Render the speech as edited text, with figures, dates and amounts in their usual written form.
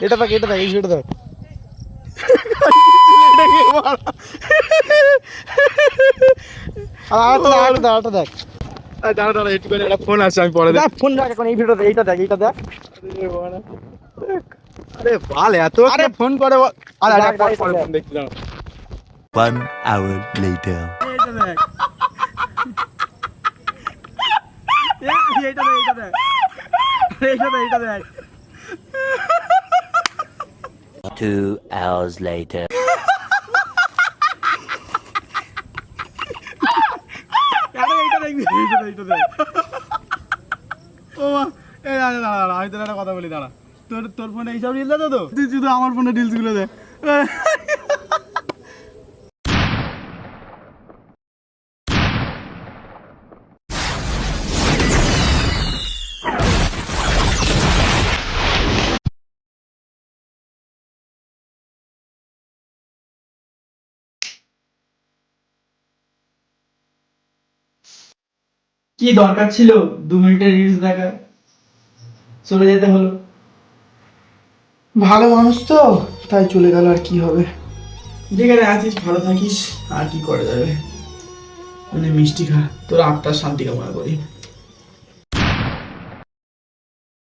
এটা দেখ এই ভিডিওটা দেখ। আরেকটা দেখ। দাঁড়া একটু করে একটা ফোন আছে, আমি পরে দেখ। ফোন রাখ এখন, এই ভিডিওটা এইটা দেখ। আরে বাল এত আরে ফোন করে বল। আরে দেখ, একটা দেখ, পরে দেখ। ফোন দেখতে দাও। 1 hour later. এইটা দেখ। এইটা দেখ। এইটা দেখ। 2 hours later. আরে এইটা দেখবি, এইটা দেখ। ও মা, এই দাঁড়া আমি তোর একটা কথা বলি, দাঁড়া। তোর ফোনে এইসব রিলস আছে তো? তুই শুধু আমার ফোনে রিলস গুলো দে। কি দরকার ছিল 2 মিনিটের রিলস দেখা, চলে যেতে হলো। ভালো মানুষ তো, তাই চলে গেল, আর কি হবে। যেখানে আছিস ভালো থাকিস, আর কি করা যাবে। মানে মিষ্টি খা, তোর আত্মার শান্তি কামনা করি।